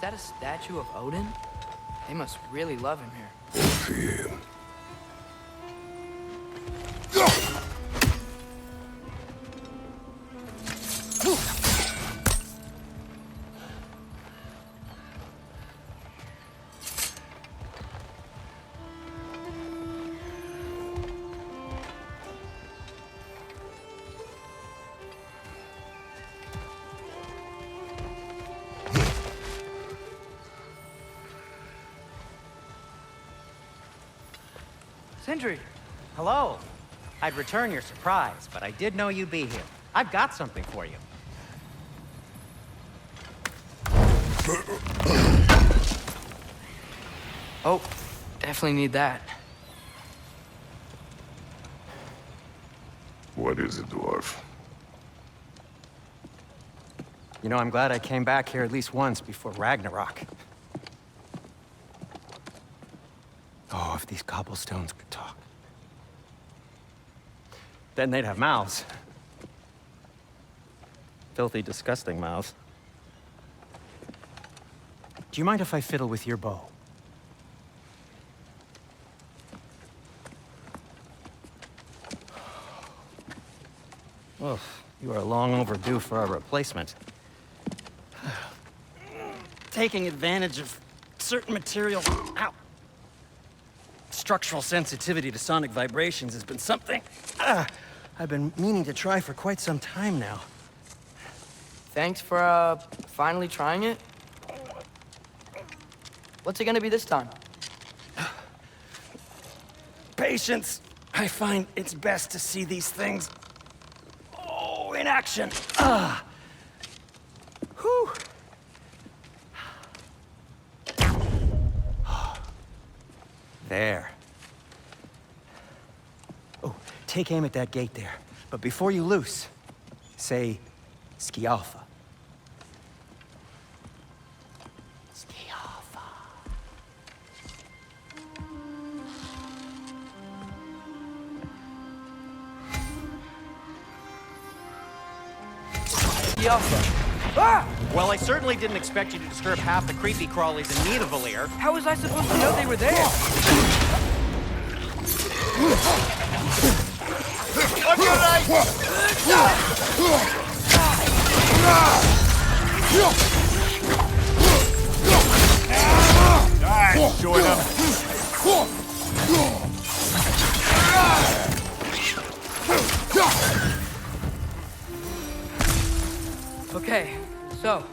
that a statue of Odin? They must really love him here. Fear. Sindri! Hello. I'd return your surprise, but I did know you'd be here. I've got something for you. Oh, definitely need that. What is it, dwarf? You know, I'm glad I came back here at least once before Ragnarok. Oh, if these cobblestones could talk. Then they'd have mouths. Filthy, disgusting mouths. Do you mind if I fiddle with your bow? Oh, you are long overdue for a replacement. Taking advantage of certain material. Ow. Structural sensitivity to sonic vibrations has been something I've been meaning to try for quite some time now. Thanks for, finally trying it. What's it gonna be this time? Patience. I find it's best to see these things, in action. Whew. There. Oh, take aim at that gate there. But before you loose, say, Skialfa. Skialfa. Skialfa. Ah! Well, I certainly didn't expect you to disturb half the creepy crawlies in Nidavellir. How was I supposed to know they were there? Join them. Okay, so,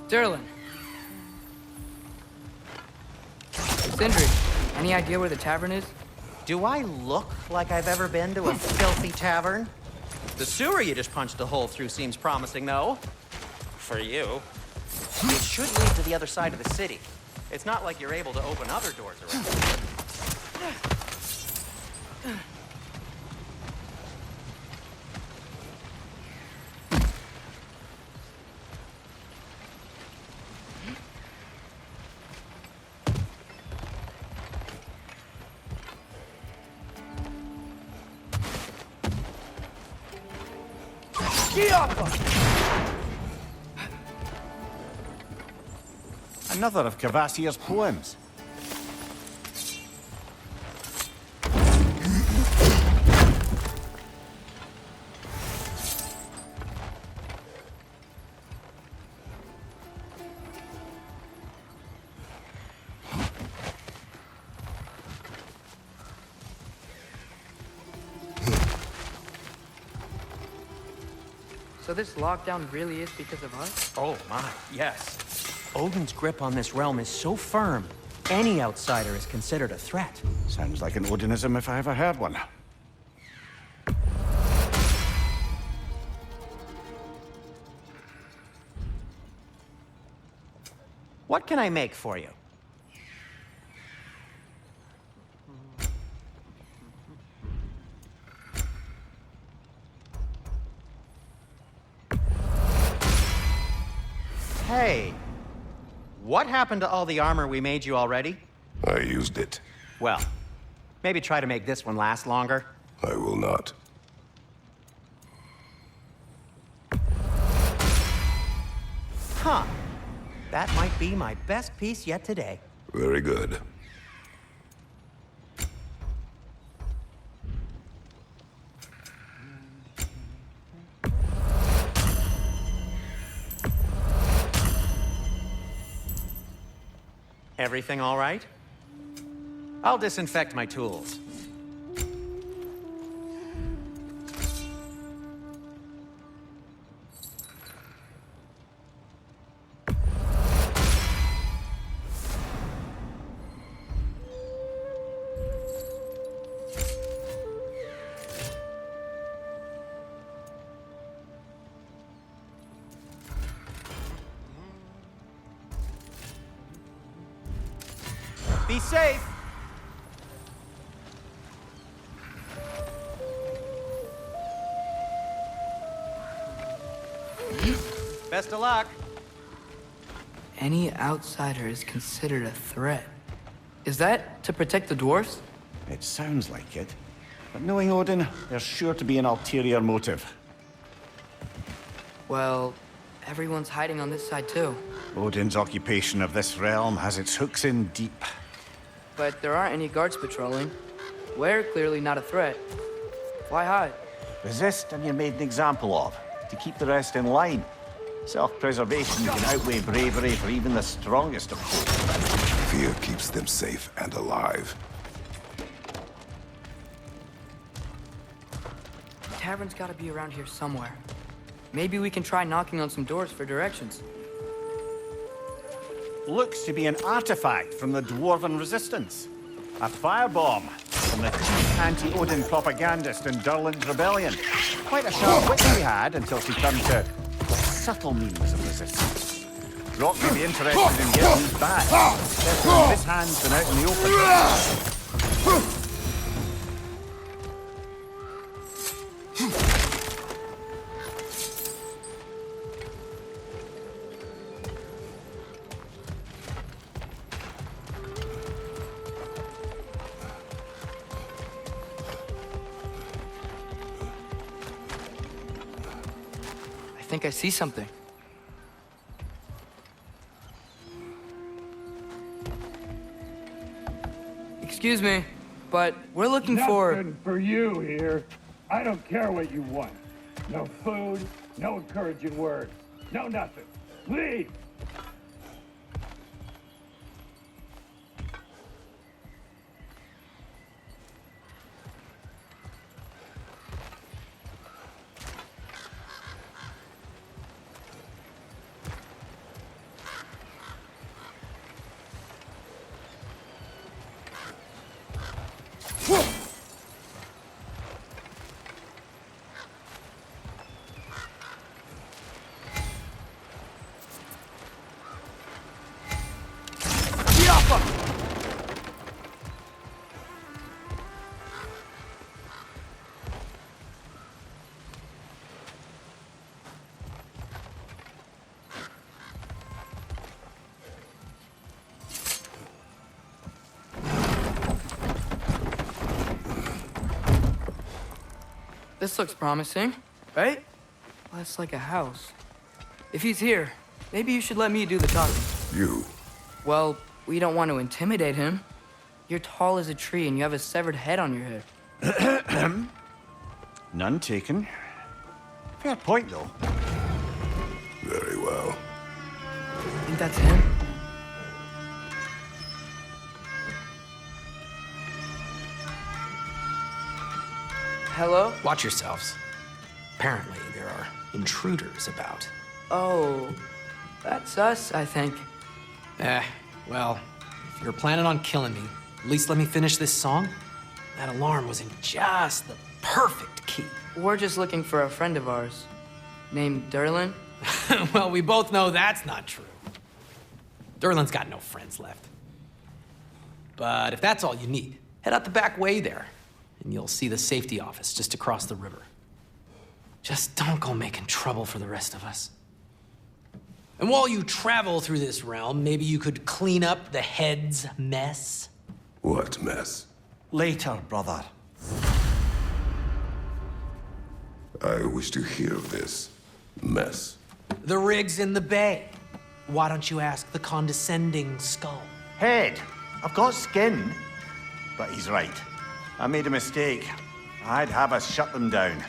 Durlin. Sindri, any idea where the tavern is? Do I look like I've ever been to a filthy tavern? The sewer you just punched a hole through seems promising, though. For you. It should lead to the other side of the city. It's not like you're able to open other doors around here. Another of Kvasir's poems. So this lockdown really is because of us? Oh my, yes. Odin's grip on this realm is so firm, any outsider is considered a threat. Sounds like an Odinism if I ever heard one. What can I make for you? Hey, what happened to all the armor we made you already? I used it. Well, maybe try to make this one last longer. I will not. Huh. That might be my best piece yet today. Very good. Everything all right? I'll disinfect my tools. Be safe! Best of luck. Any outsider is considered a threat. Is that to protect the dwarfs? It sounds like it. But knowing Odin, there's sure to be an ulterior motive. Well, everyone's hiding on this side too. Odin's occupation of this realm has its hooks in deep. But there aren't any guards patrolling. We're clearly not a threat. Why hide? Resist and you're made an example of, to keep the rest in line. Self-preservation can outweigh bravery for even the strongest of foes. Fear keeps them safe and alive. The tavern's gotta be around here somewhere. Maybe we can try knocking on some doors for directions. Looks to be an artifact from the Dwarven resistance. A firebomb from the chief anti-Odin propagandist in Durlin's rebellion. Quite a sharp wit he had until she turned to subtle means of resistance. Rock may be interested in getting these back. Especially this hand's been out in the open. I think I see something. Excuse me, but we're looking for... Nothing for you here. I don't care what you want. No food, no encouraging words, no nothing. Leave! This looks promising, right? Well, that's like a house. If he's here, maybe you should let me do the talking. You. Well, we don't want to intimidate him. You're tall as a tree and you have a severed head on your head. None taken. Fair point, though. Very well. Think that's him? Hello? Watch yourselves. Apparently, there are intruders about. Oh, that's us, I think. Well, if you're planning on killing me, at least let me finish this song. That alarm was in just the perfect key. We're just looking for a friend of ours, named Durlin. Well, we both know that's not true. Durlin's got no friends left. But if that's all you need, head out the back way there, and you'll see the safety office just across the river. Just don't go making trouble for the rest of us. And while you travel through this realm, maybe you could clean up the head's mess? What mess? Later, brother. I wish to hear of this mess. The rig's in the bay. Why don't you ask the condescending skull? Head, I've got skin. But he's right. I made a mistake. I'd have us shut them down.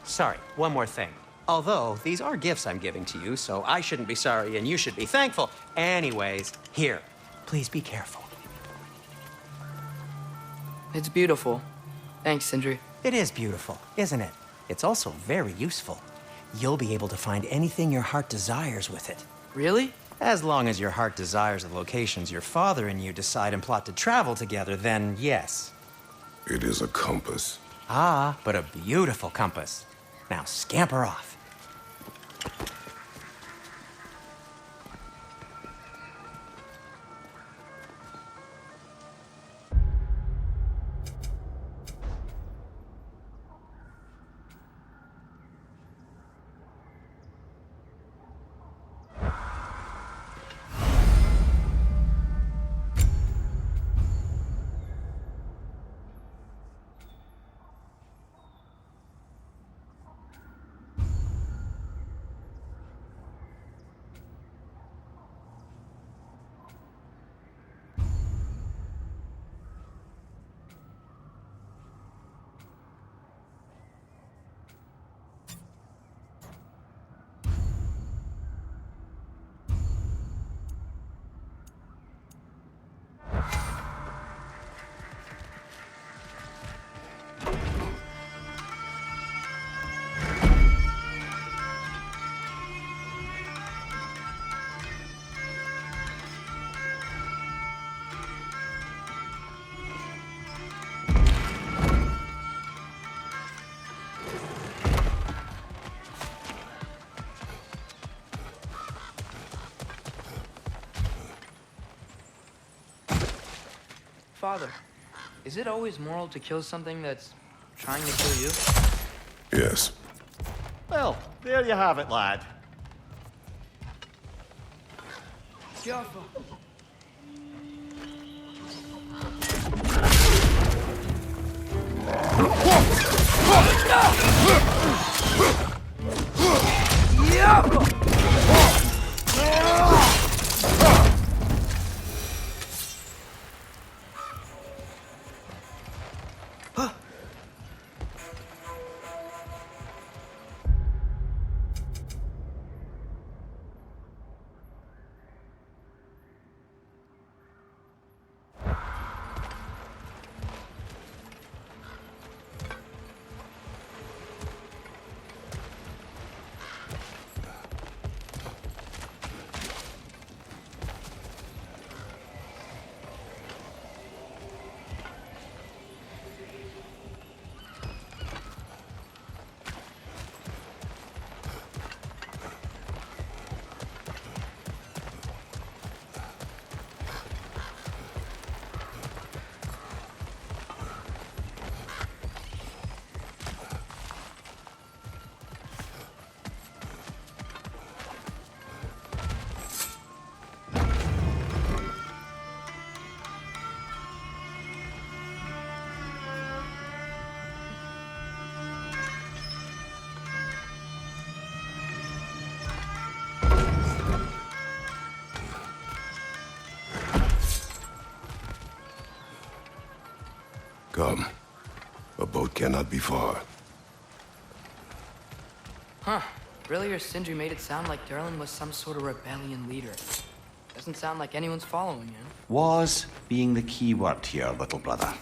Sorry, one more thing. Although, these are gifts I'm giving to you, so I shouldn't be sorry and you should be thankful. Anyways, here, please be careful. It's beautiful. Thanks, Sindri. It is beautiful, isn't it? It's also very useful. You'll be able to find anything your heart desires with it. Really? As long as your heart desires the locations your father and you decide and plot to travel together, then yes. It is a compass. Ah, but a beautiful compass. Now scamper off. Father, is it always moral to kill something that's trying to kill you? Yes. Well, there you have it, lad. Jaffa. Come. A boat cannot be far. Huh. Earlier, Sindri made it sound like Durlin was some sort of rebellion leader. Doesn't sound like anyone's following him. Was being the key word here, little brother.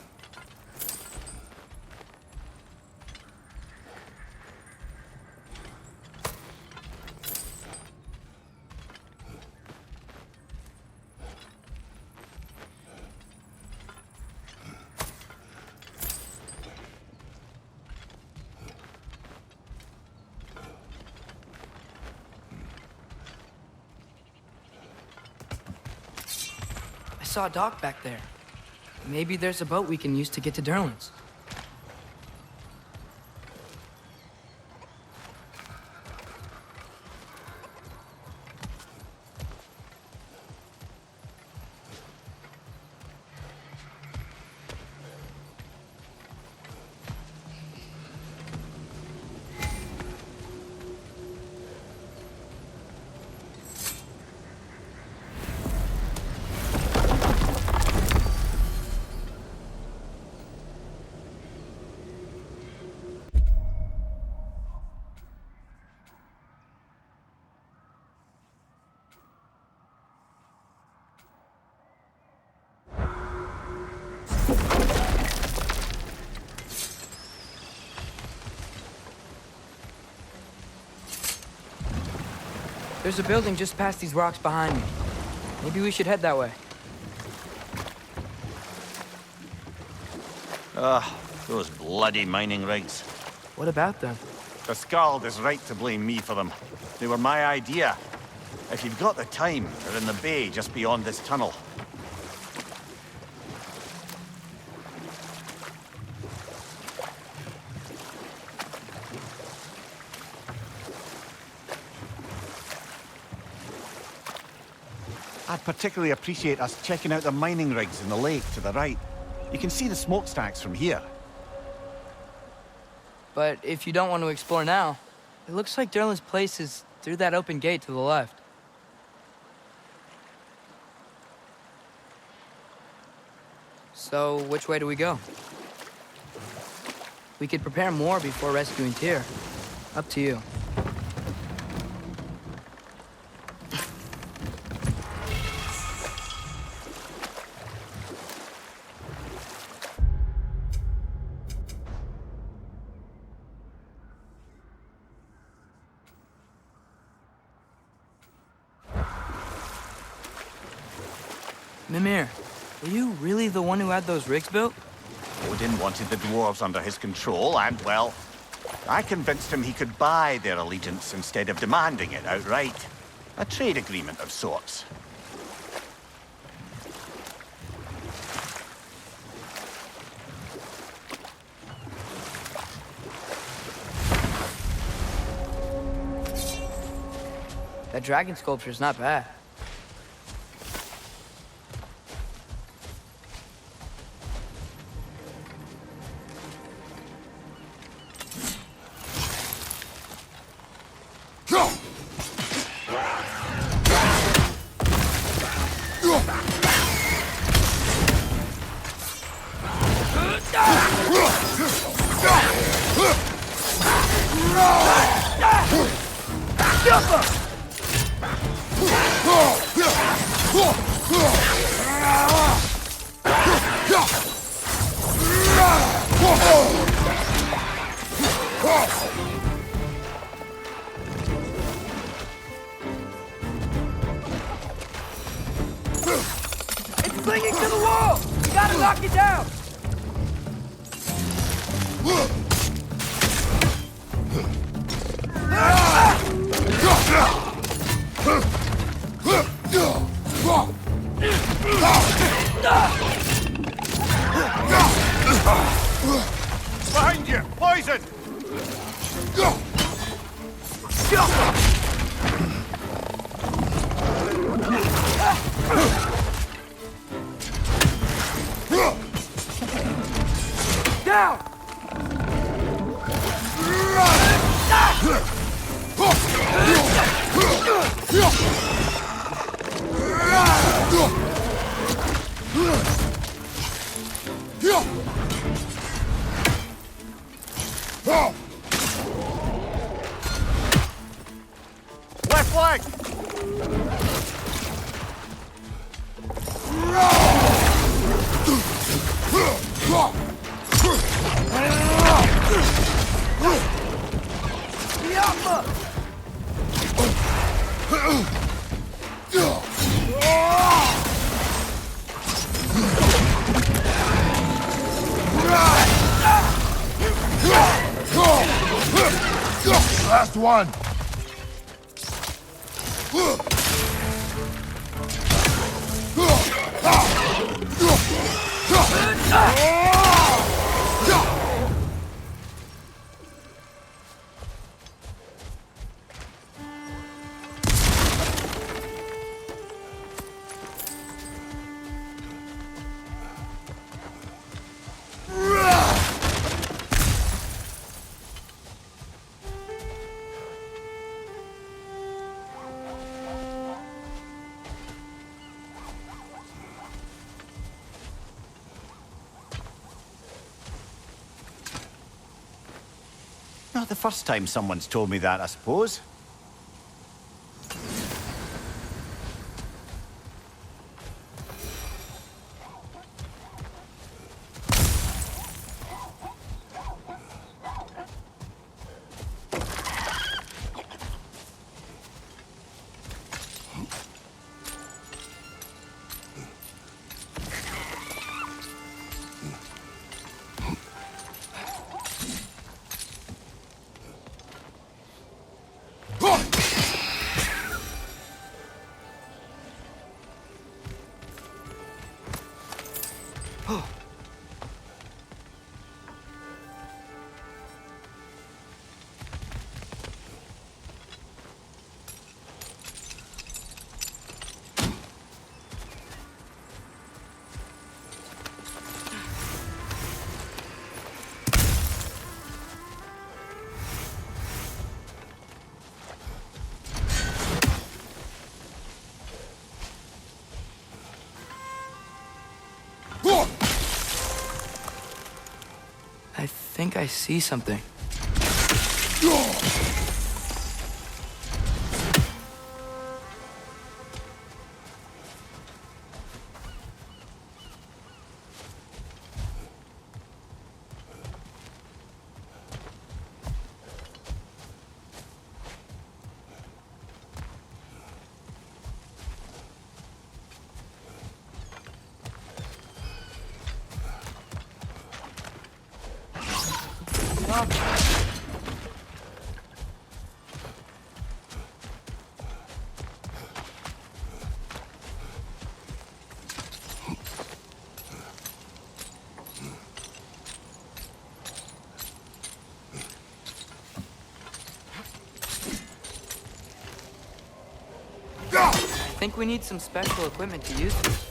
I saw a dock back there. Maybe there's a boat we can use to get to Durlin's. There's a building just past these rocks behind me. Maybe we should head that way. Those bloody mining rigs. What about them? The Skald is right to blame me for them. They were my idea. If you've got the time, they're in the bay just beyond this tunnel. I'd particularly appreciate us checking out the mining rigs in the lake to the right. You can see the smokestacks from here. But if you don't want to explore now, it looks like Durlin's place is through that open gate to the left. So, which way do we go? We could prepare more before rescuing Tyr. Up to you. Mimir, were you really the one who had those rigs built? Odin wanted the dwarves under his control, and, well, I convinced him he could buy their allegiance instead of demanding it outright. A trade agreement of sorts. That dragon sculpture's not bad. It's clinging to the wall! You gotta knock it down! Behind you! Poison! Down! Left leg! Last one! Not the first time someone's told me that, I suppose. think I see something. I think we need some special equipment to use this.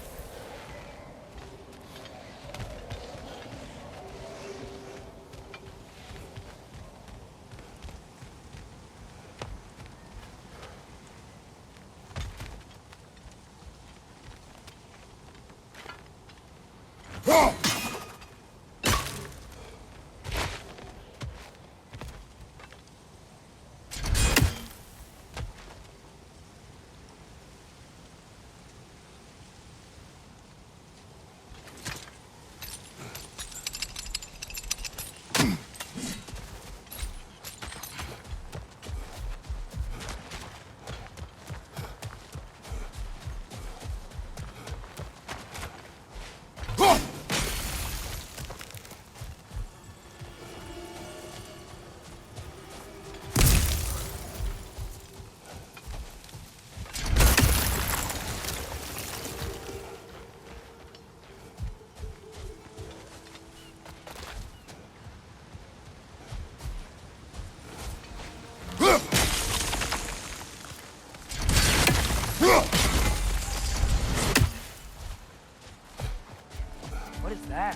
What is that?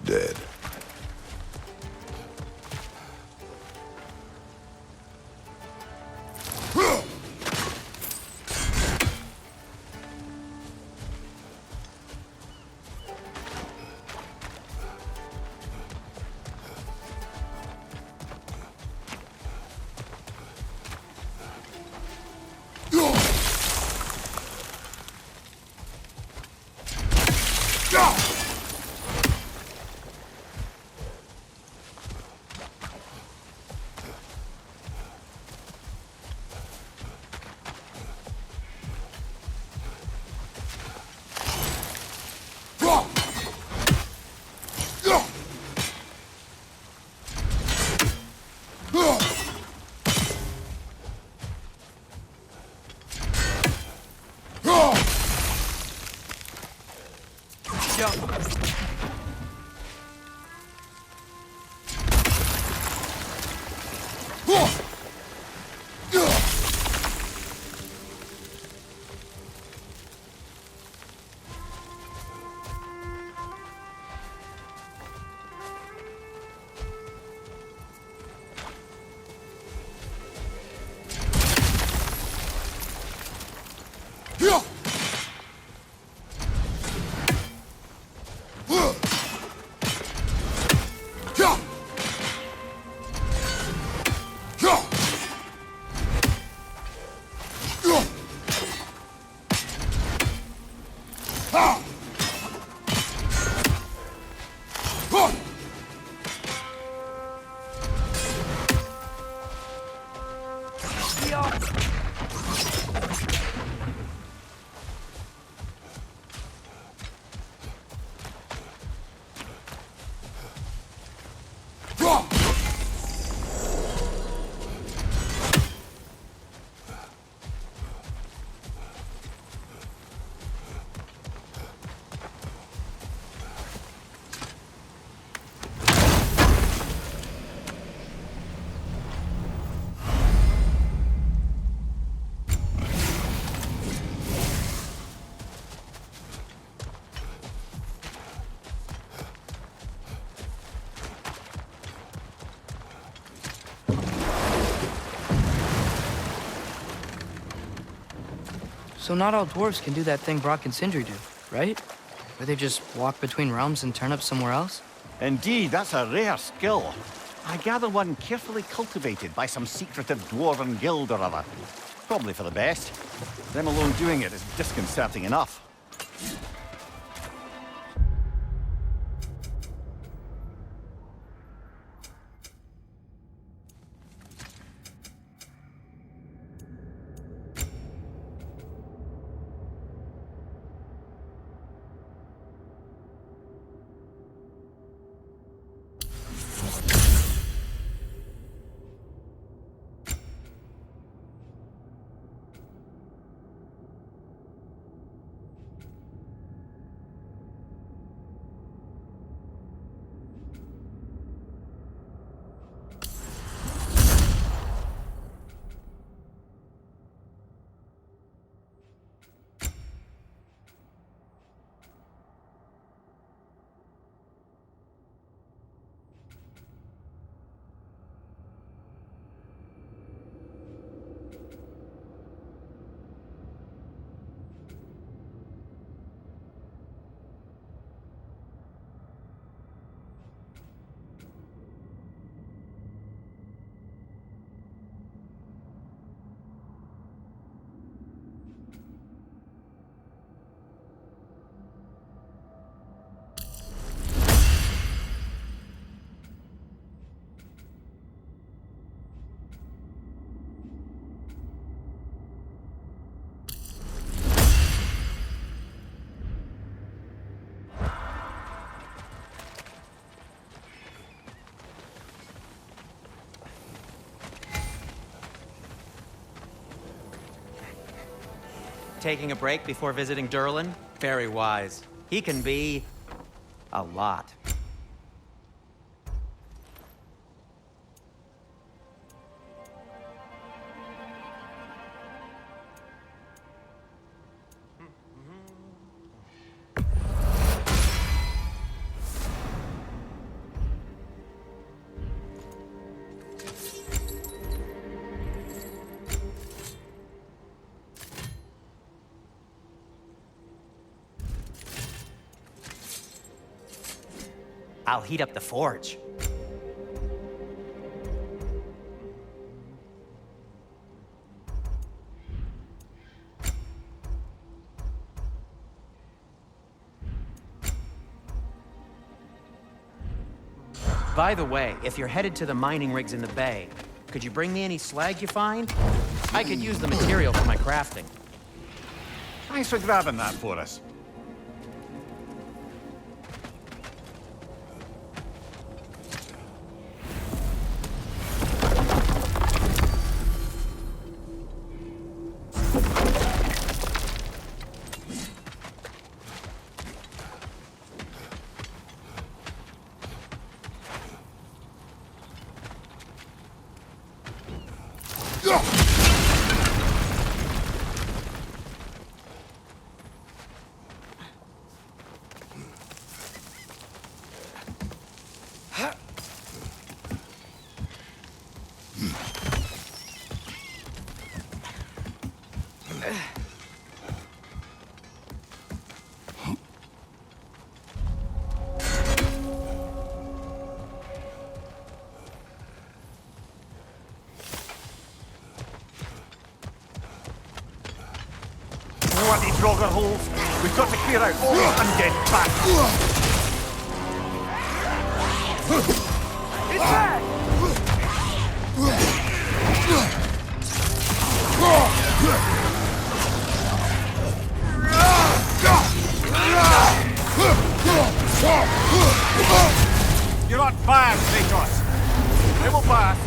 Dead. So not all dwarves can do that thing Brock and Sindri do, right? Where they just walk between realms and turn up somewhere else? Indeed, that's a rare skill. I gather one carefully cultivated by some secretive dwarven guild or other. Probably for the best. Them alone doing it is disconcerting enough. Taking a break before visiting Durlin? Very wise. He can be a lot. I'll heat up the forge. By the way, if you're headed to the mining rigs in the bay, could you bring me any slag you find? I could use the material for my crafting. Thanks for grabbing that for us. Bloody Draugr holes! We've got to clear out all the undead bats! It's back! You're on fire, Kratos! They will pass!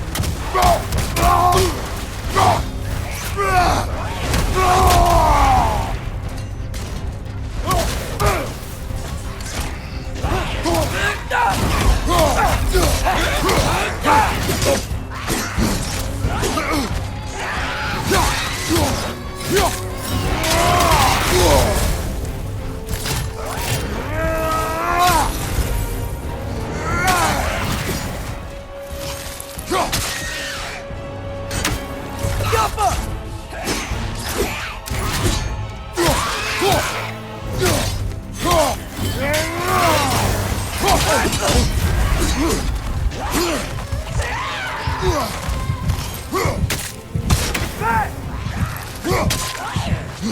You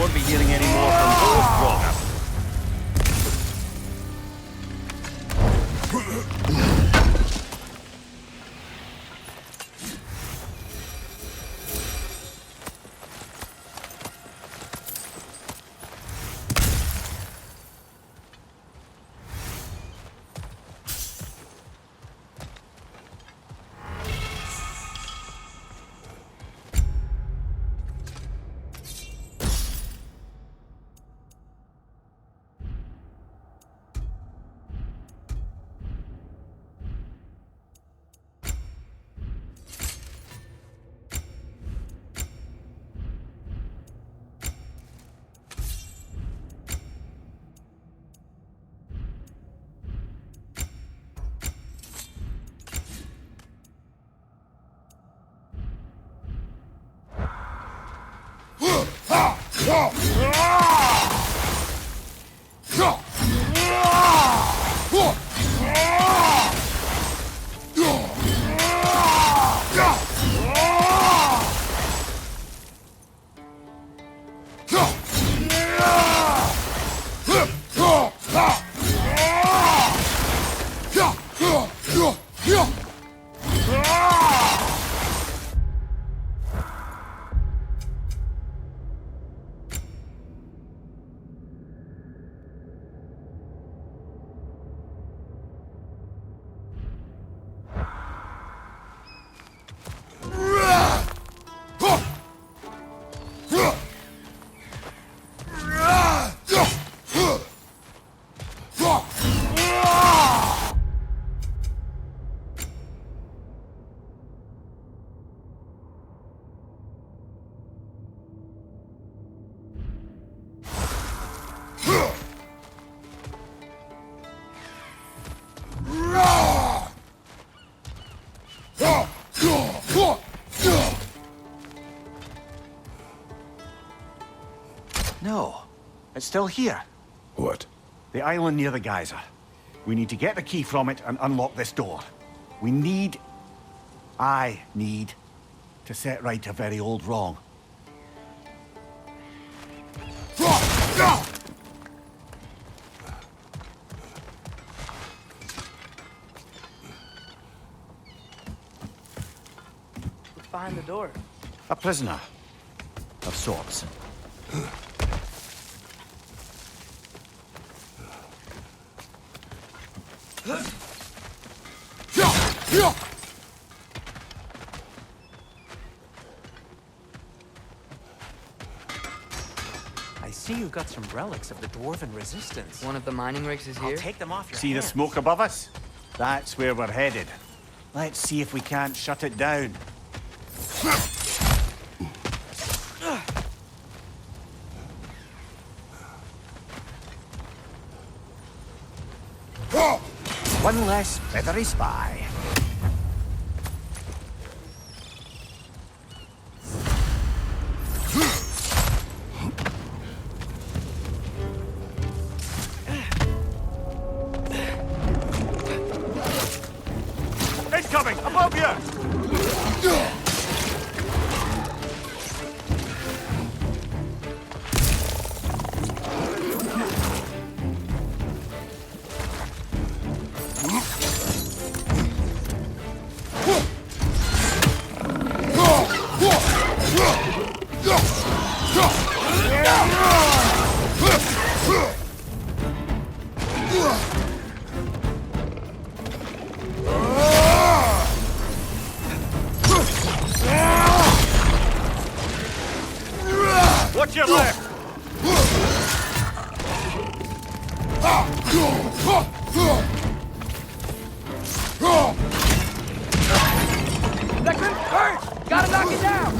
won't be hearing any more from both Rogan. No, it's still here. What? The island near the geyser. We need to get the key from it and unlock this door. I need to set right a very old wrong. What's behind the door? A prisoner of sorts. I see you got some relics of the Dwarven Resistance. One of the mining rigs is I'll here. take them off your See the hands. smoke above us? That's where we're headed. Let's see if we can't shut it down. One less feathery spy. Incoming! Above you! Watch your left! That could hurt! Gotta knock it down!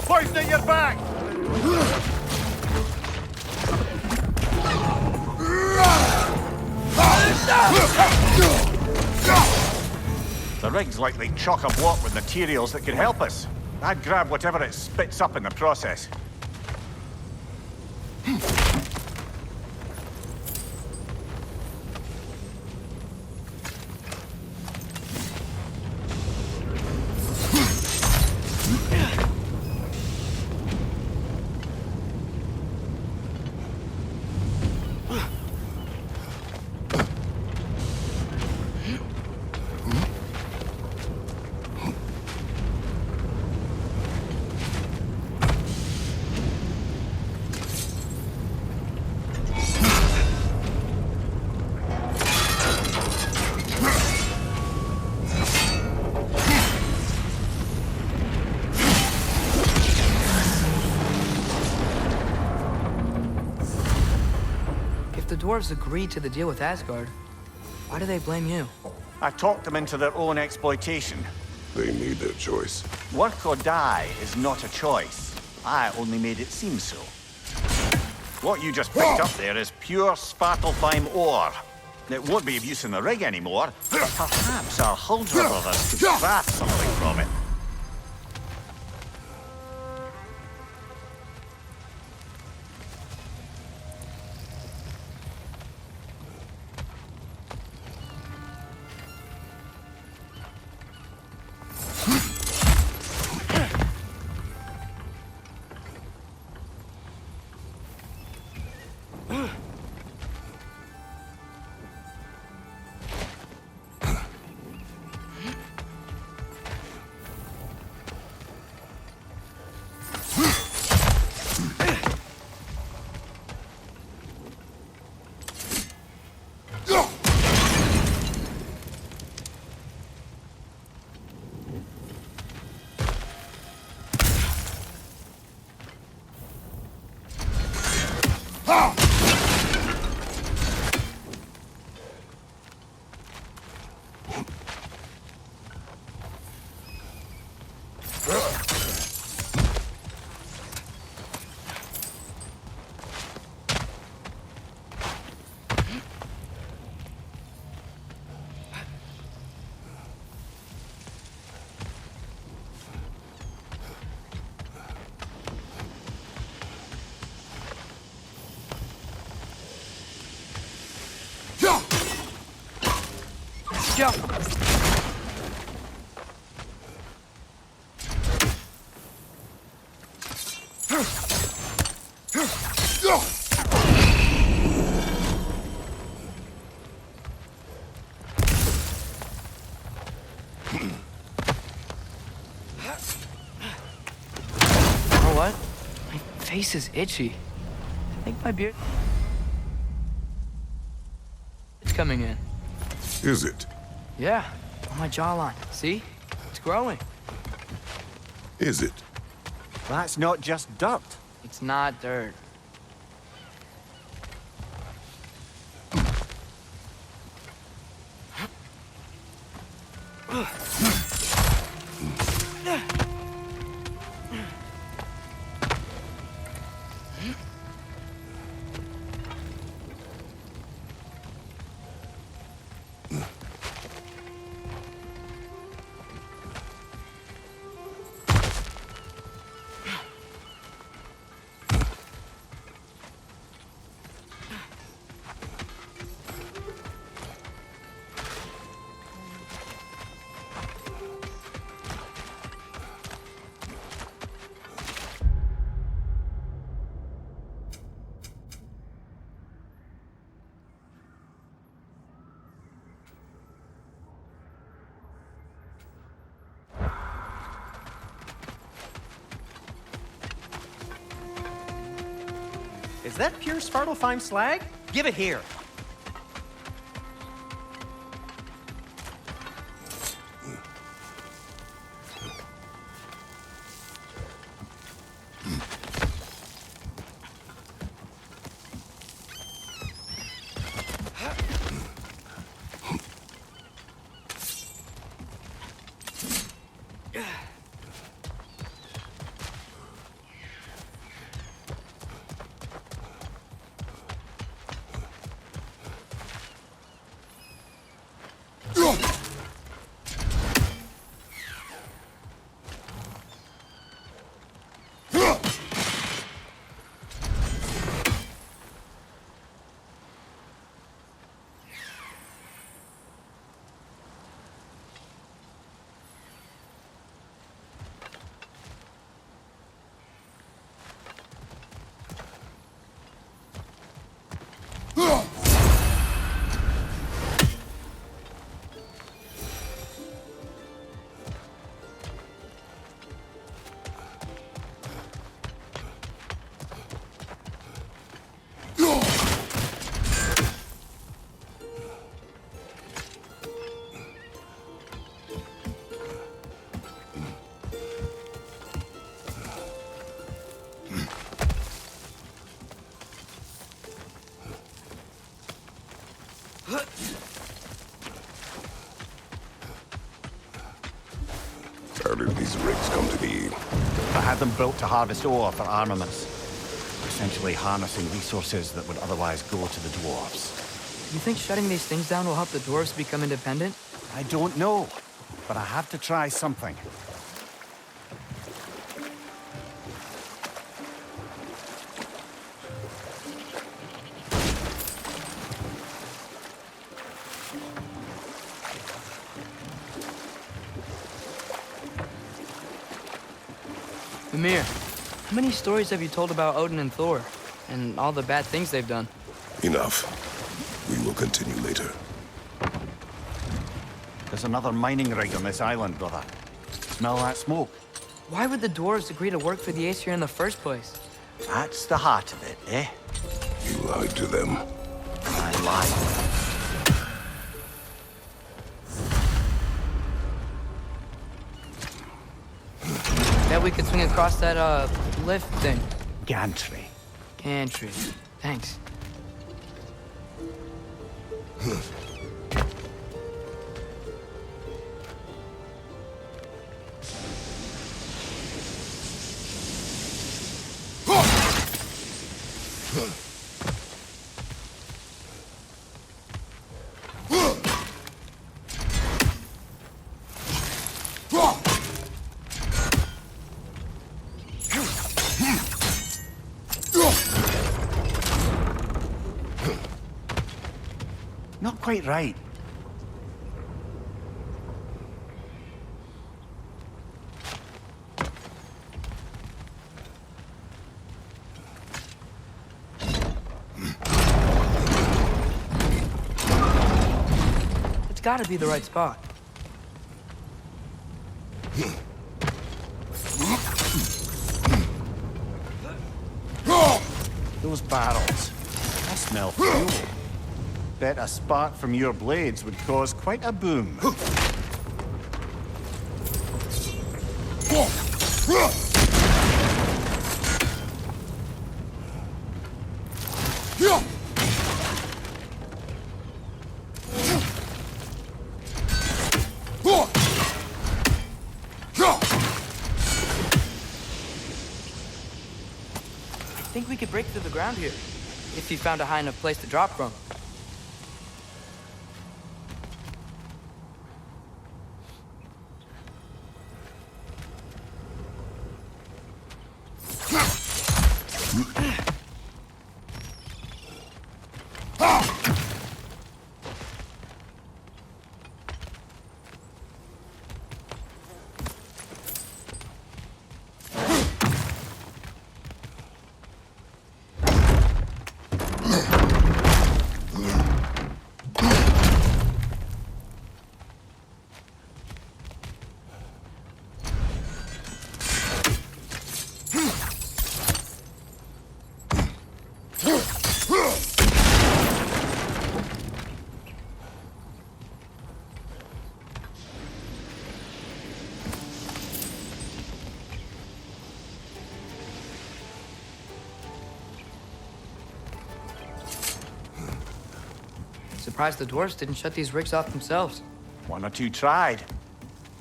Hoist at your back! The rig's likely chock-a-block with materials that could help us. I'd grab whatever it spits up in the process. The dwarves agreed to the deal with Asgard. Why do they blame you? I talked them into their own exploitation. They made their choice. Work or die is not a choice. I only made it seem so. What you just picked up there is pure Svartalfheim ore. It won't be of use in the rig anymore, but perhaps our Huldra brothers could craft something from it. Go! You know what? My face is itchy. I think my beard... It's coming in. Is it? Yeah, on my jawline. See? It's growing. Is it? That's not just dirt. It's not dirt. Is that pure Svartalfheim slag? Give it here. How did these rigs come to be? I had them built to harvest ore for armaments. Essentially harnessing resources that would otherwise go to the dwarves. You think shutting these things down will help the dwarves become independent? I don't know, but I have to try something. Mimir, how many stories have you told about Odin and Thor? And all the bad things they've done? Enough. We will continue later. There's another mining rig on this island, brother. Smell that smoke? Why would the dwarves agree to work for the Aesir in the first place? That's the heart of it, eh? You lied to them. I lied. Bet we could swing across that, lift thing. Gantry. Gantry. Thanks. Not quite right. It's gotta be the right spot. Those barrels. I smell fuel. Bet a spark from your blades would cause quite a boom. I think we could break through the ground here, if you found a high enough place to drop from. surprised the dwarves didn't shut these rigs off themselves. One or two tried.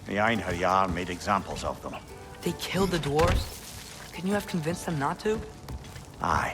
The Einherjar made examples of them. They killed the dwarves? Couldn't you have convinced them not to? Aye.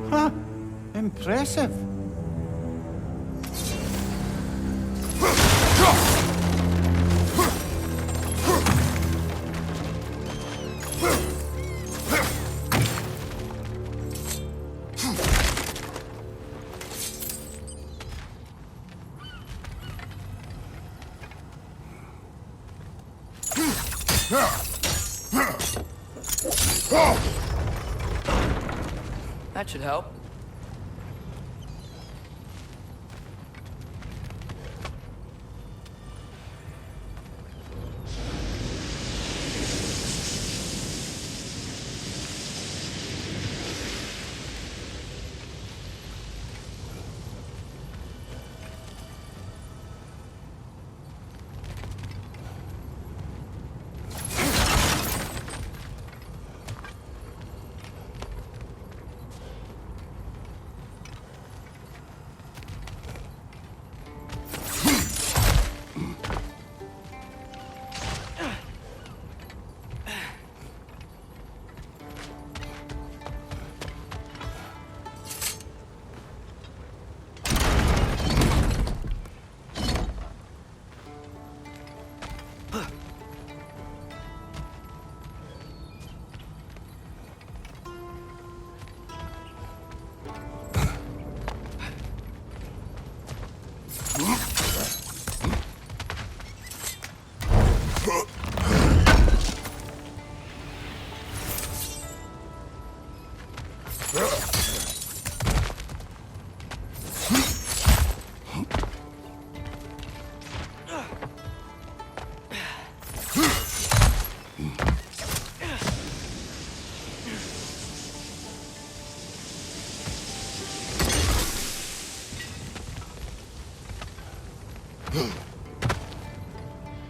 Huh. Impressive. That should help.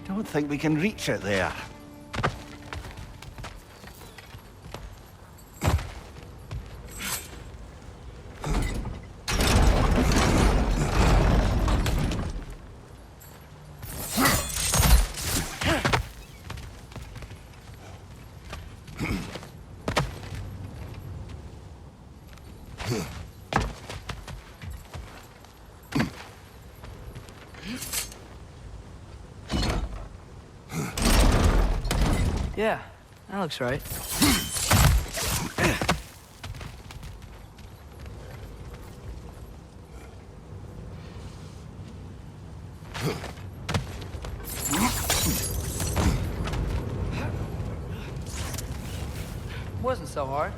Don't think we can reach it there. Yeah, that looks right. Wasn't so hard.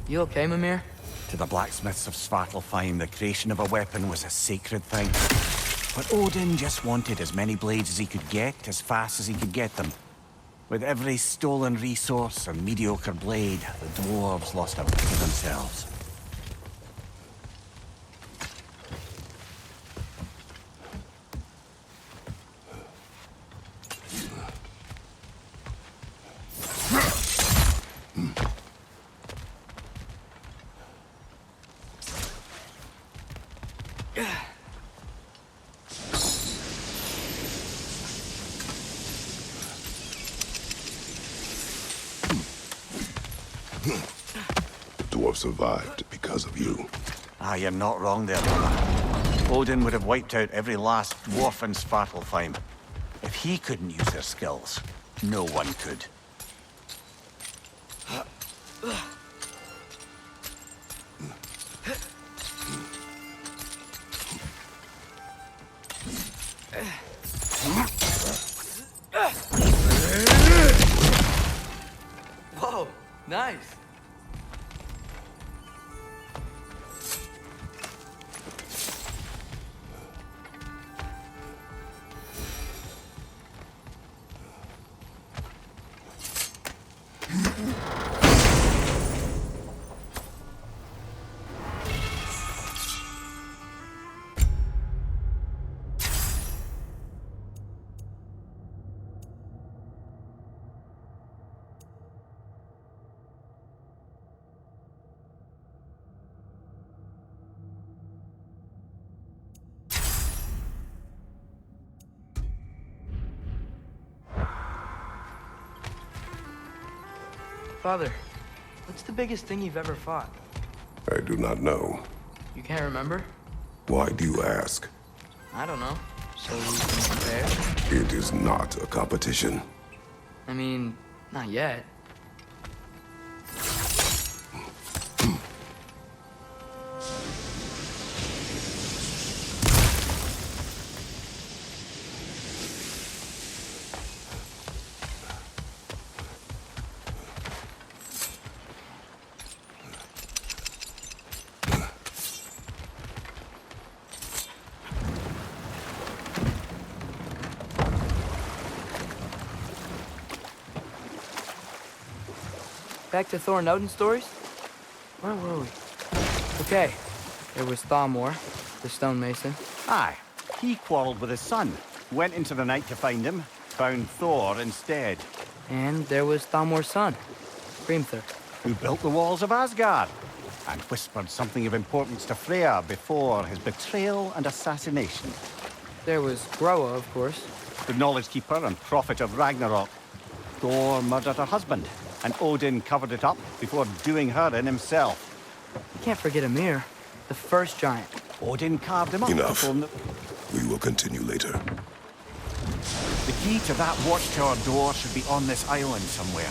You okay, Mimir? To the blacksmiths of Svartalfheim, the creation of a weapon was a sacred thing. But Odin just wanted as many blades as he could get, as fast as he could get them. With every stolen resource and mediocre blade, the dwarves lost a bit of themselves. Survived because of you. Ah, you're not wrong there, brother. Odin would have wiped out every last dwarf in Svartalfheim. If he couldn't use their skills, no one could. Whoa, nice. Father, what's the biggest thing you've ever fought? I do not know. You can't remember? Why do you ask? I don't know. So we can compare? It is not a competition. I mean, not yet. Back to Thor and Odin stories? Where were we? Okay, there was Thamor, the stonemason. Aye, he quarreled with his son, went into the night to find him, found Thor instead. And there was Thamor's son, Grimthur. Who built the walls of Asgard, and whispered something of importance to Freya before his betrayal and assassination. There was Groa, of course. The knowledge keeper and prophet of Ragnarok. Thor murdered her husband, and Odin covered it up before doing her in himself. You can't forget Ymir, the first giant. Odin carved him up. Enough. before... We will continue later. The key to that watchtower door should be on this island somewhere.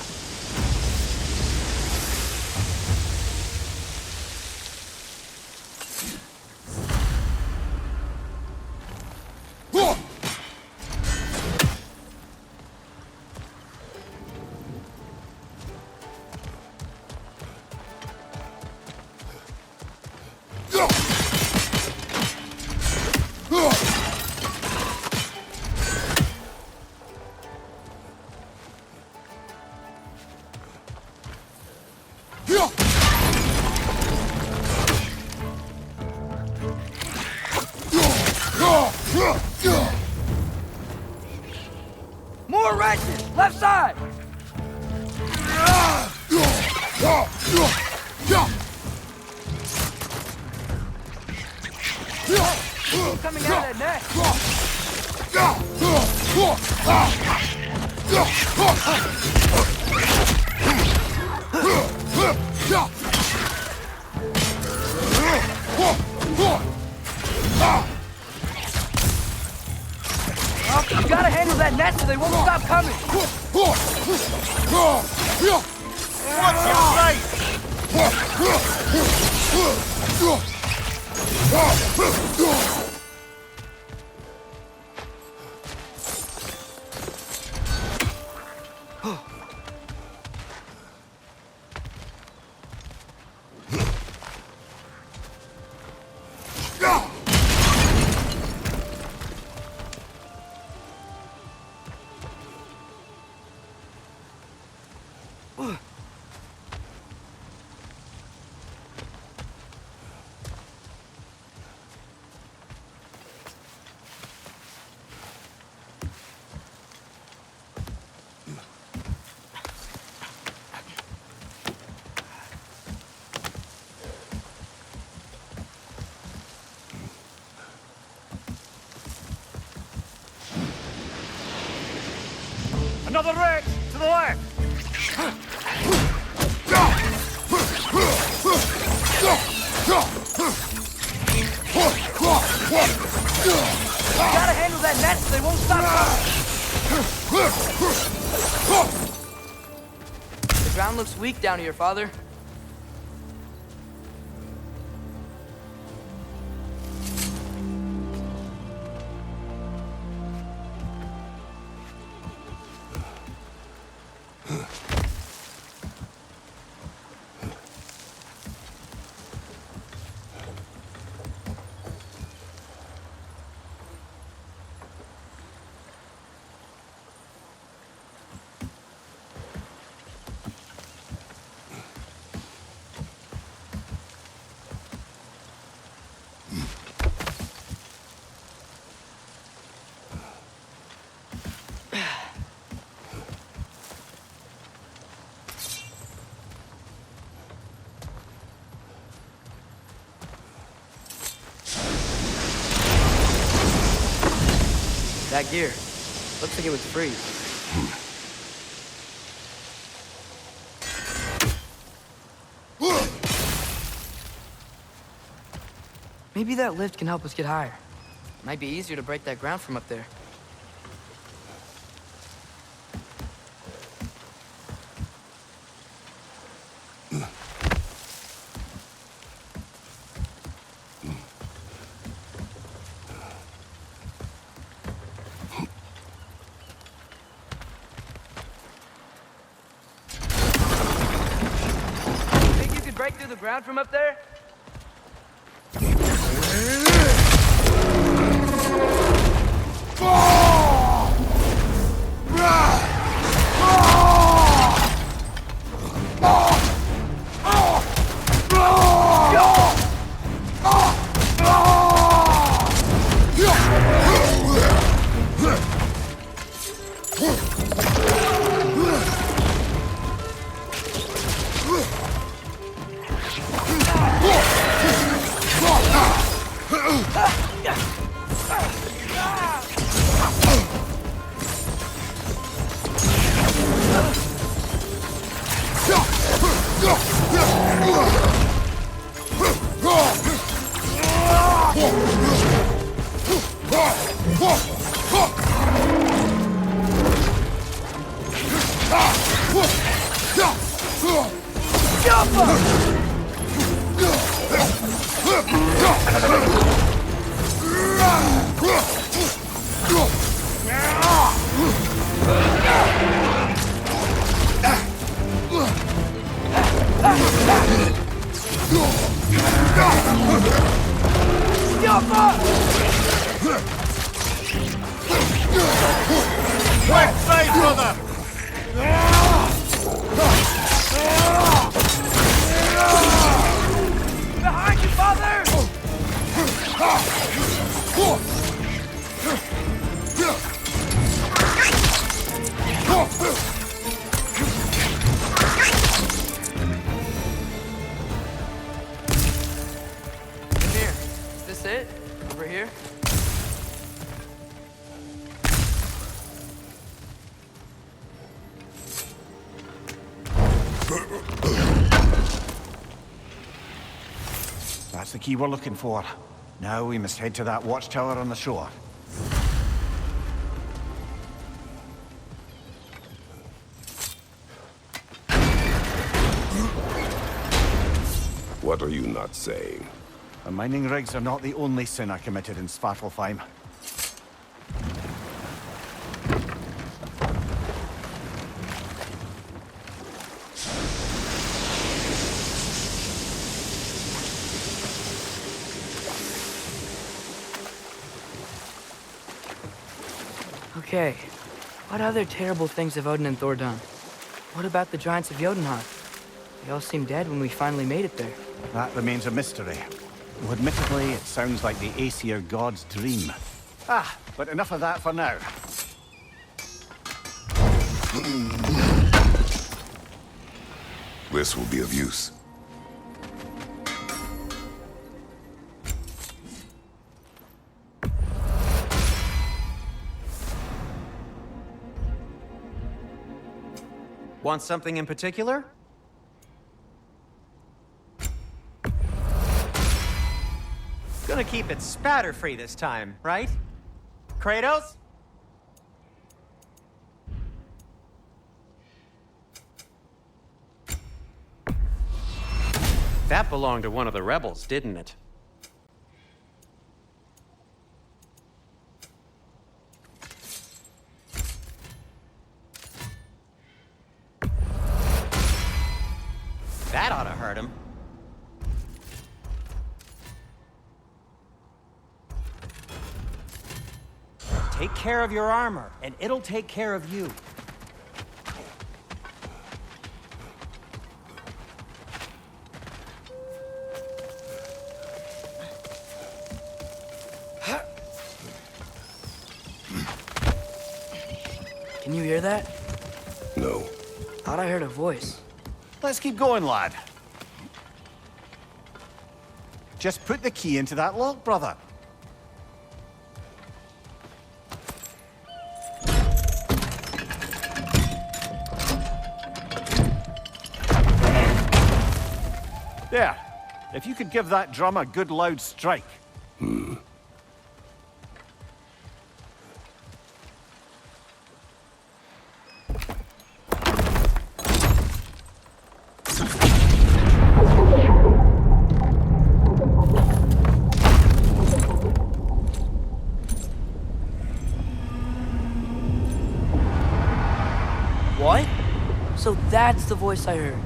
More wrenches! Left side! Coming out of that net! You gotta handle that net so they won't stop coming! What's your right? Another wreck! To the left! Gotta handle that net so they won't stop coming. The ground looks weak down here, Father. That gear. Looks like it was free. Maybe that lift can help us get higher. Might be easier to break that ground from up there. Break through the ground from up there? Left side, brother! Behind you, Father! Come here. Is this it? Over here? That's the key we're looking for. Now we must head to that watchtower on the shore. What are you not saying? The mining rigs are not the only sin I committed in Svartalfheim. Okay, what other terrible things have Odin and Thor done? What about the giants of Jotunheim? They all seemed dead when we finally made it there. That remains a mystery. Though admittedly, it sounds like the Aesir god's dream. But enough of that for now. This will be of use. Want something in particular? Gonna keep it spatter-free this time, right? Kratos? That belonged to one of the rebels, didn't it? That ought to hurt him. Take care of your armor, and it'll take care of you. Can you hear that? No. Thought I heard a voice. Let's keep going, lad. Just put the key into that lock, brother. There. If you could give that drum a good loud strike. What? So that's the voice I heard.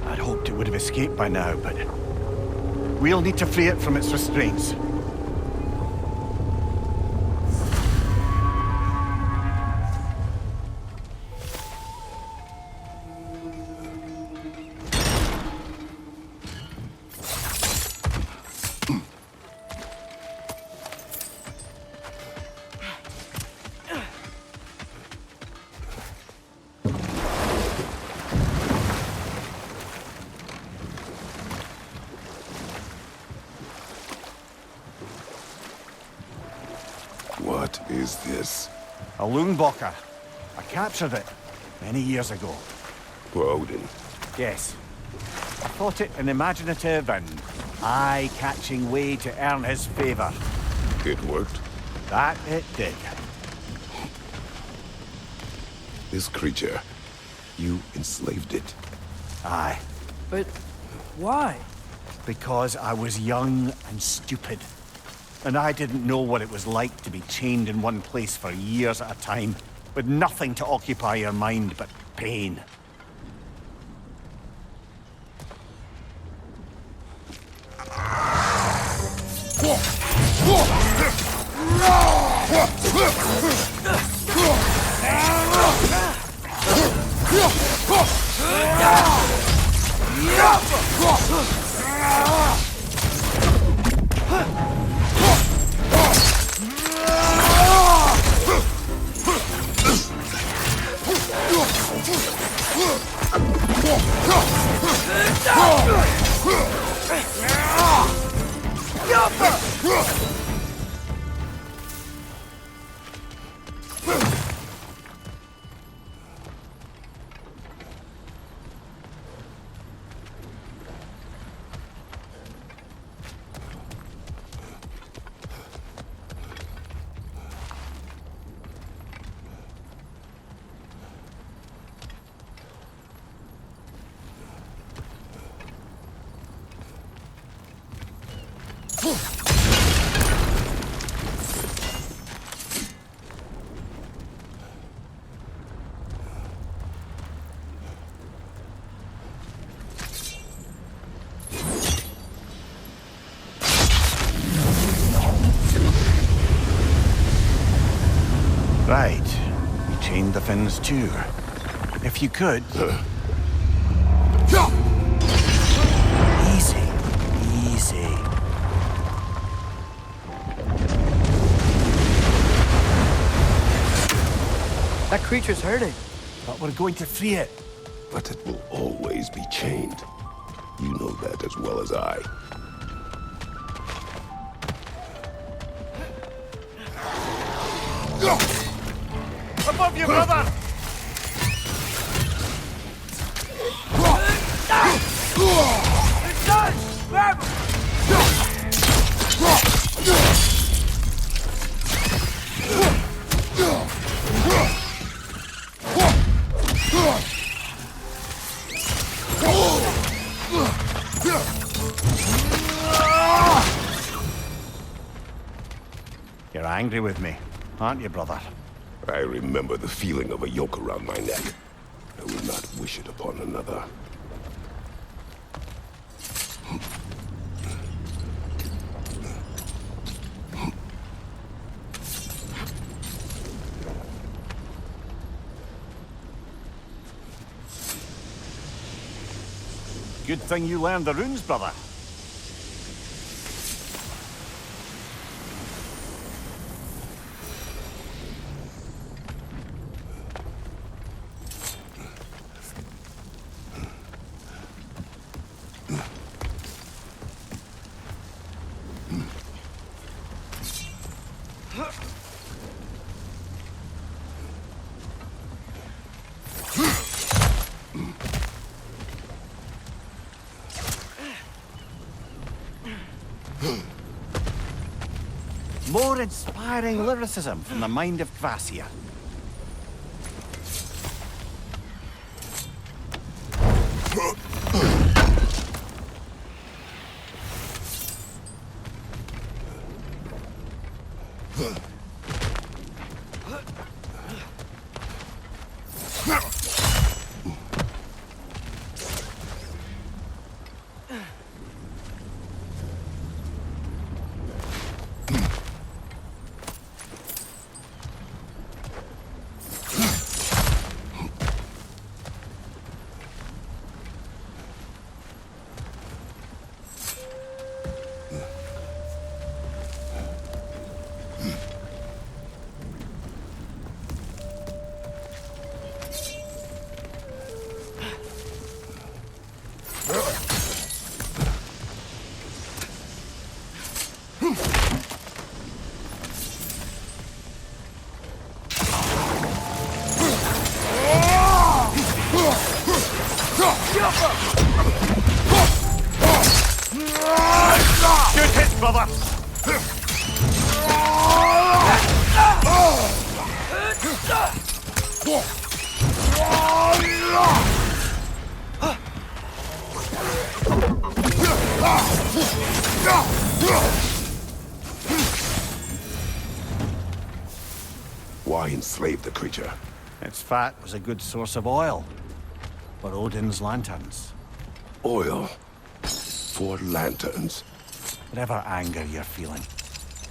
I'd hoped it would have escaped by now, but we'll need to free it from its restraints. What is this? A Loonbocker. I captured it many years ago. For Odin. Yes. I thought it an imaginative and eye-catching way to earn his favor. It worked. That it did. This creature, you enslaved it. Aye. But why? Because I was young and stupid. And I didn't know what it was like to be chained in one place for years at a time, with nothing to occupy your mind but pain. Right. You chained the fins too. If you could... Easy. Easy. That creature's hurting. But we're going to free it. But it will always be chained. You know that as well as I. Above you, brother! You're angry with me, aren't you, brother? I remember the feeling of a yoke around my neck. I will not wish it upon another. Good thing you learned the runes, brother. More inspiring lyricism from the mind of Kvasir. Good hit, brother! Why enslave the creature? Its fat was a good source of oil for Odin's lanterns. Oil. For lanterns. Whatever anger you're feeling,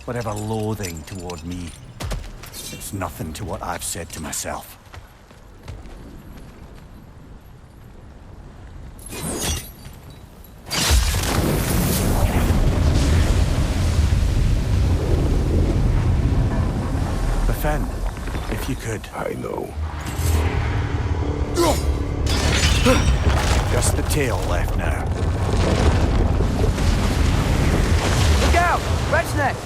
whatever loathing toward me, it's nothing to what I've said to myself. Defend, if you could. I know. Just the tail left now. Look out! Red's neck!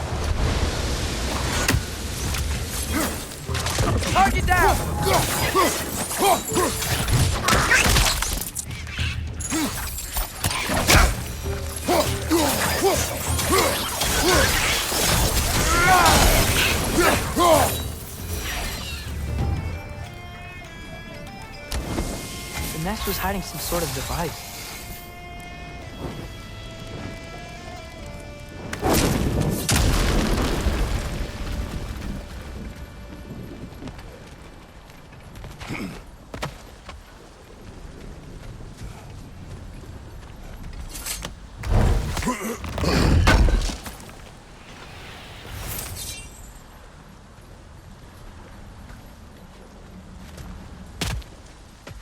Target down! The nest was hiding some sort of device.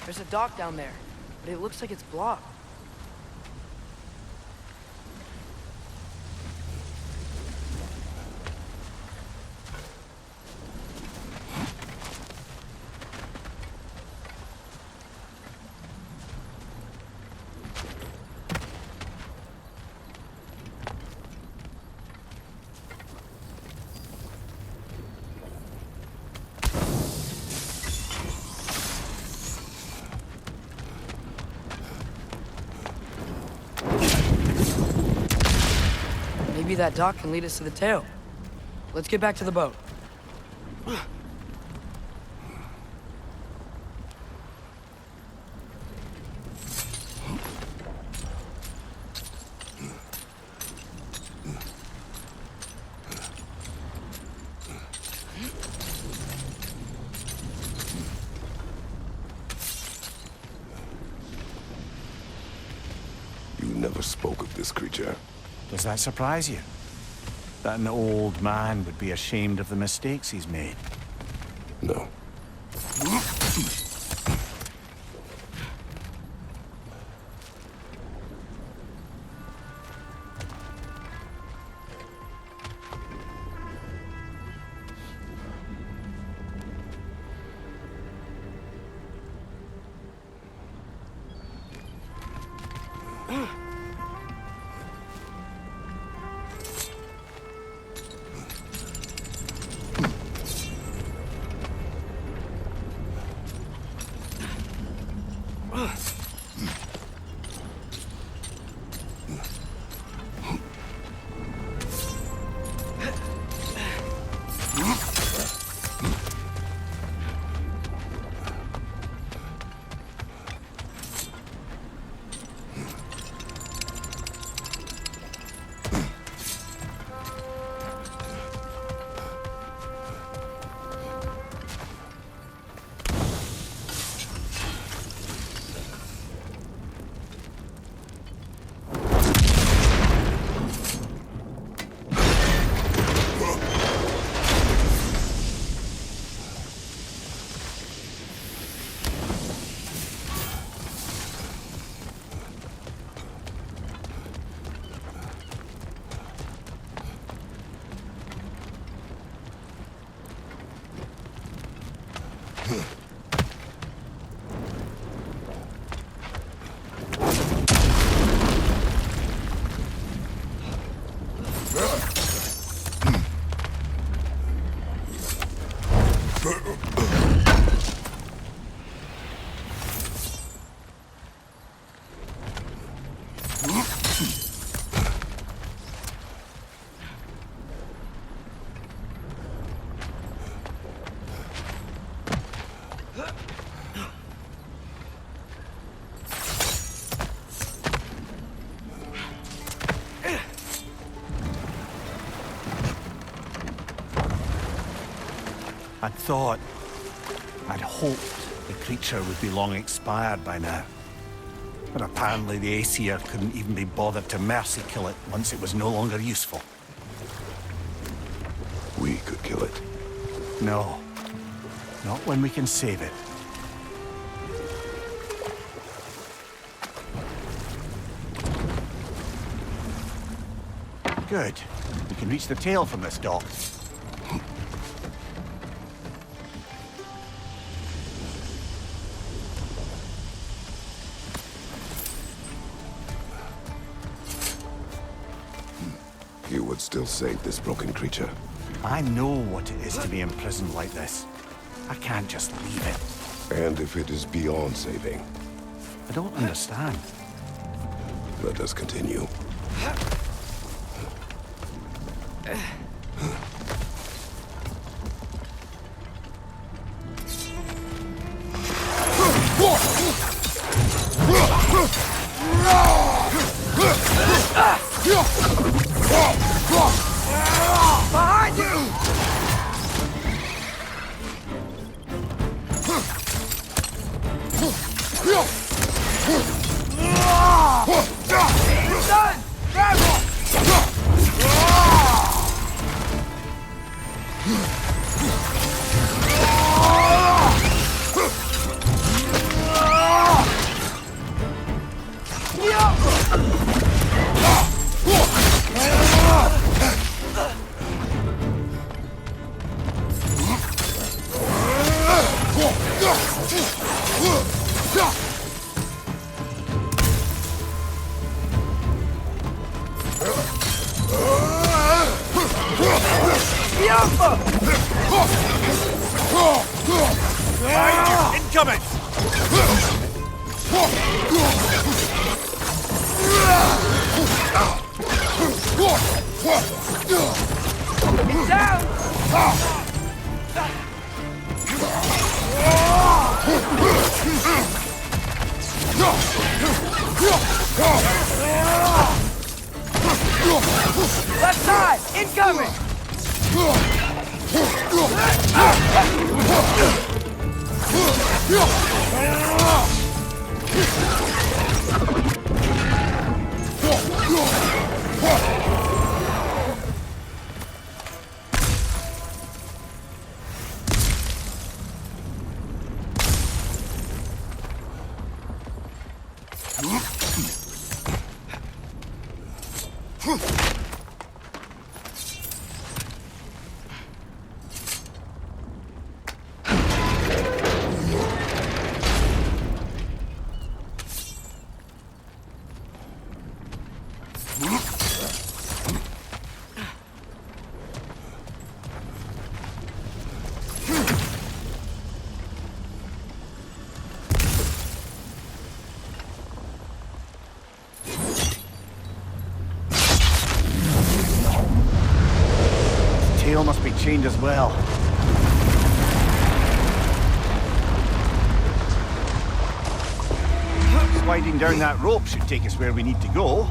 There's a dock down there, but it looks like it's blocked. Maybe that dock can lead us to the tail. Let's get back to the boat. You never spoke of this creature. Does that surprise you? That an old man would be ashamed of the mistakes he's made? No. I'd hoped the creature would be long expired by now. But apparently the Aesir couldn't even be bothered to mercy kill it once it was no longer useful. We could kill it. No. Not when we can save it. Good. We can reach the tail from this dock. You would still save this broken creature. I know what it is to be imprisoned like this. I can't just leave it. And if it is beyond saving, I don't understand. let us continue. Behind you! He's done! Grab him! Incoming! It's down! Left side! Incoming! Tail must be chained as well. Sliding down that rope should take us where we need to go.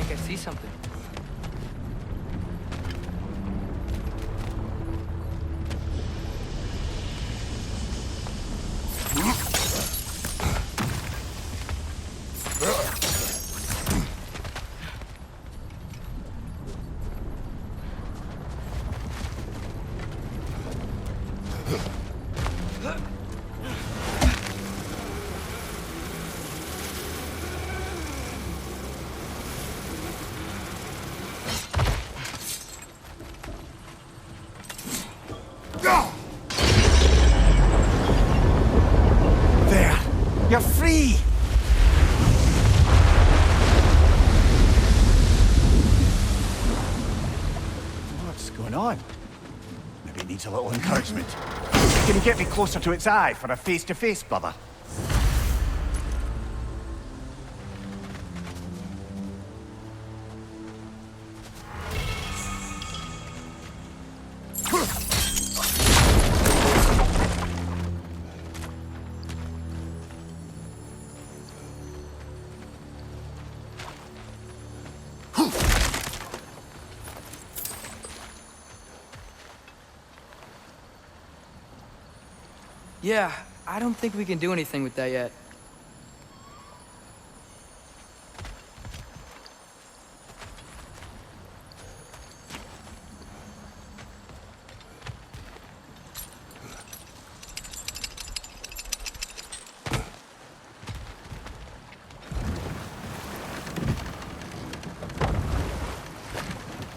I see something. There! You're free! What's going on? Maybe it needs a little encouragement. Can you get me closer to its eye for a face-to-face, brother? Yeah, I don't think we can do anything with that yet.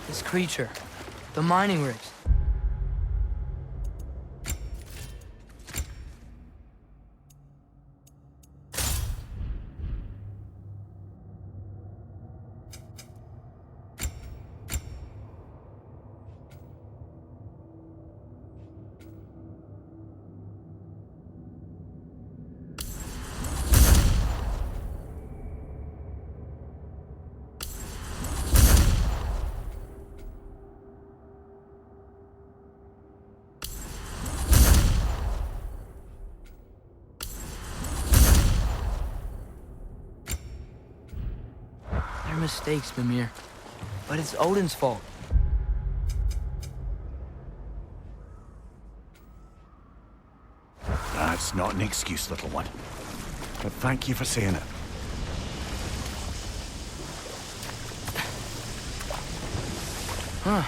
This creature, the mining rigs. They're mistakes, Mimir. But it's Odin's fault. That's not an excuse, little one. but thank you for saying it. Huh.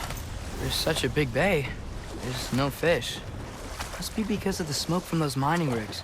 There's such a big bay. There's no fish. Must be because of the smoke from those mining rigs.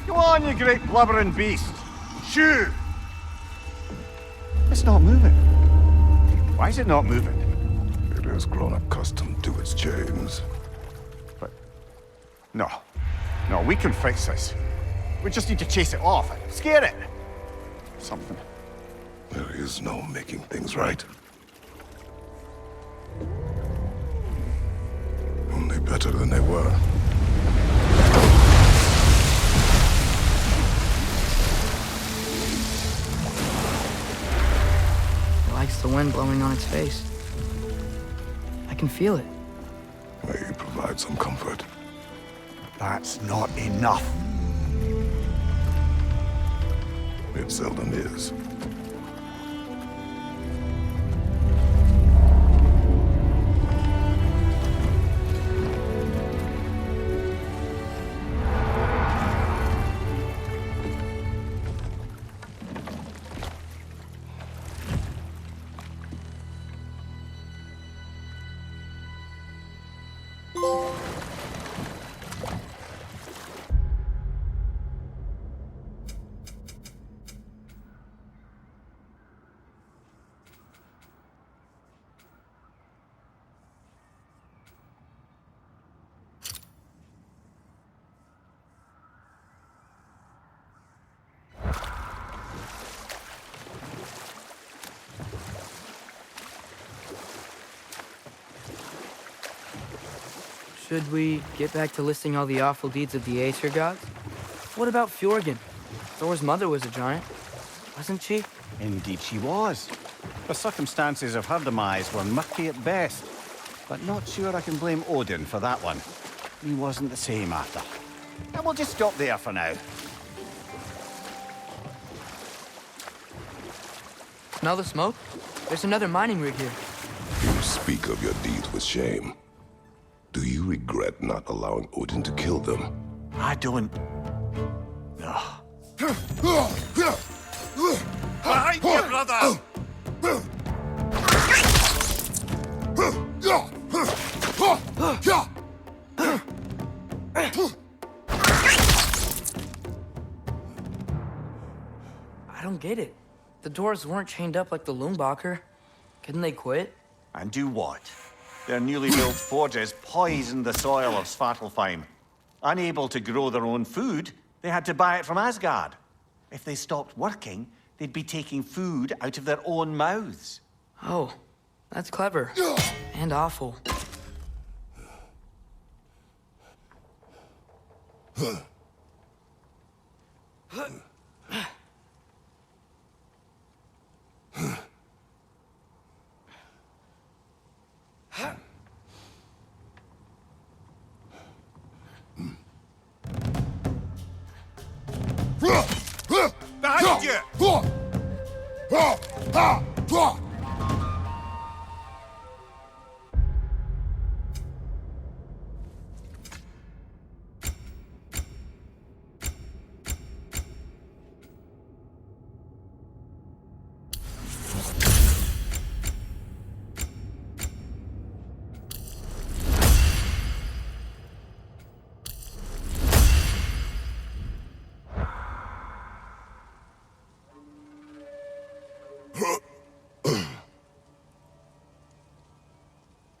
Go on, you great blubbering beast! Shoo! It's not moving. Why is it not moving? It has grown accustomed to its chains. But... No. No, we can fix this. We just need to chase it off and scare it. Something. There is no making things right. Only better than they were. It likes the wind blowing on its face. I can feel it. May provide some comfort. That's not enough. It seldom is. Should we get back to listing all the awful deeds of the Aesir gods? What about Fjorgyn? Thor's mother was a giant, wasn't she? Indeed she was. The circumstances of her demise were murky at best. But not sure I can blame Odin for that one. He wasn't the same after. And we'll just stop there for now. Smell the smoke? There's another mining rig here. You speak of your deeds with shame. Do you regret not allowing Odin to kill them? I don't... No. Behind you, brother! I don't get it. The doors weren't chained up like the Loombacher. Couldn't they quit? And do what? Their newly built forges poisoned the soil of Svartalfheim. Unable to grow their own food, they had to buy it from Asgard. If they stopped working, they'd be taking food out of their own mouths. Oh, that's clever. And awful. Behind you!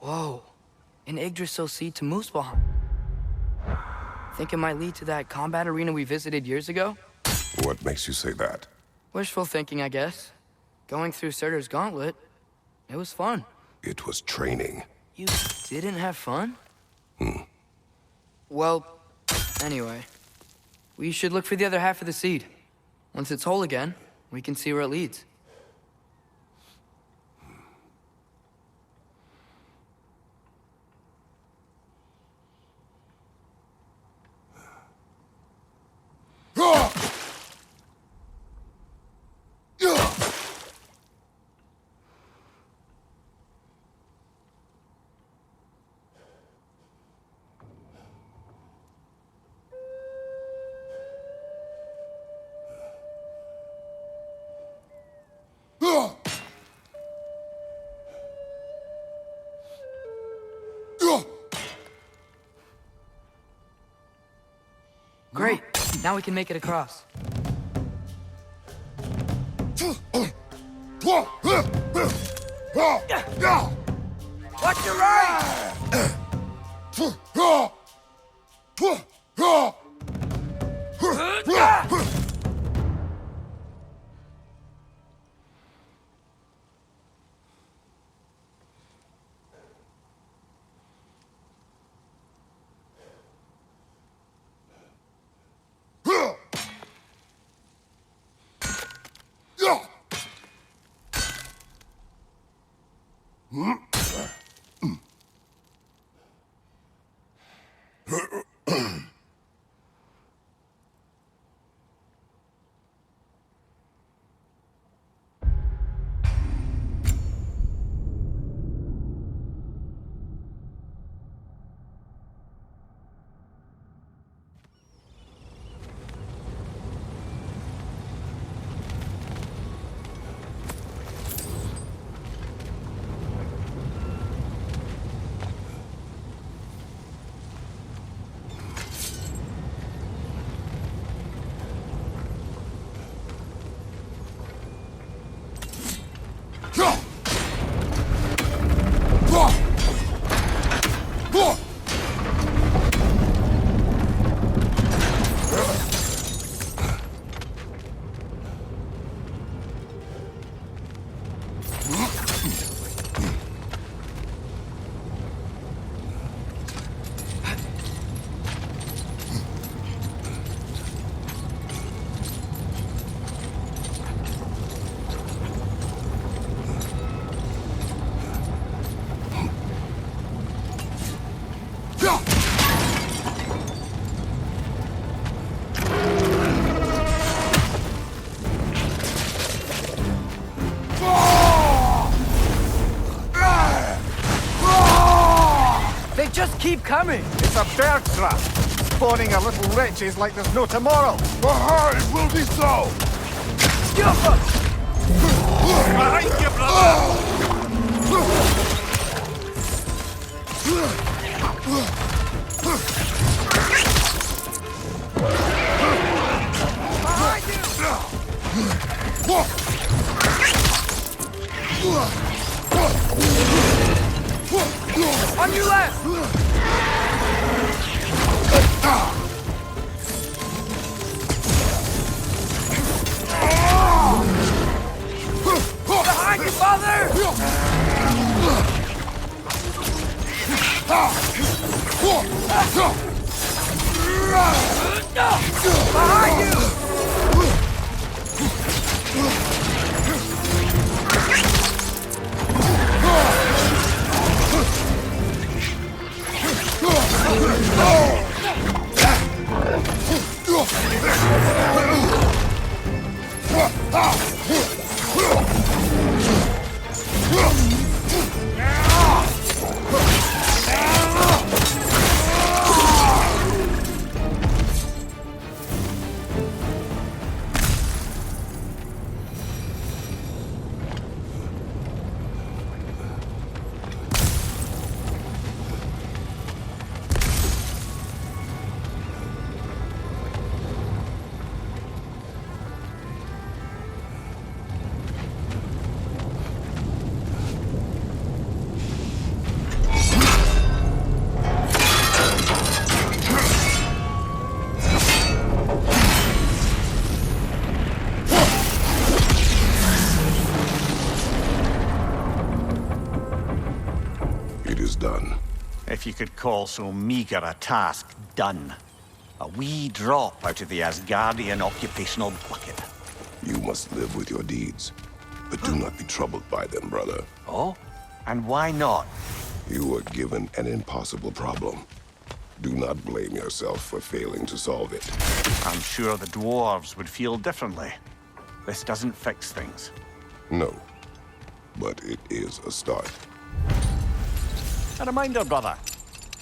Whoa. An Yggdrasil seed to Muspelheim. Think it might lead to that combat arena we visited years ago? What makes you say that? Wishful thinking, I guess. Going through Surtur's gauntlet, It was fun. It was training. You didn't have fun? Well, anyway. We should look for the other half of the seed. Once it's whole again, we can see where it leads. Great. Now we can make it across. Watch your right! Just keep coming! It's a bear trap! Spawning a little wretches like there's no tomorrow! It will be so! Behind you, On your left! Behind you, father! Behind you! if you could call so meager a task done. A wee drop out of the Asgardian occupational bucket. You must live with your deeds, but do not be troubled by them, brother. Oh? And why not? You were given an impossible problem. Do not blame yourself for failing to solve it. I'm sure the dwarves would feel differently. This doesn't fix things. No, but it is a start. A reminder, brother.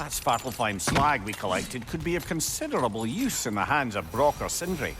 That Svartalfheim slag we collected could be of considerable use in the hands of Brock or Sindri.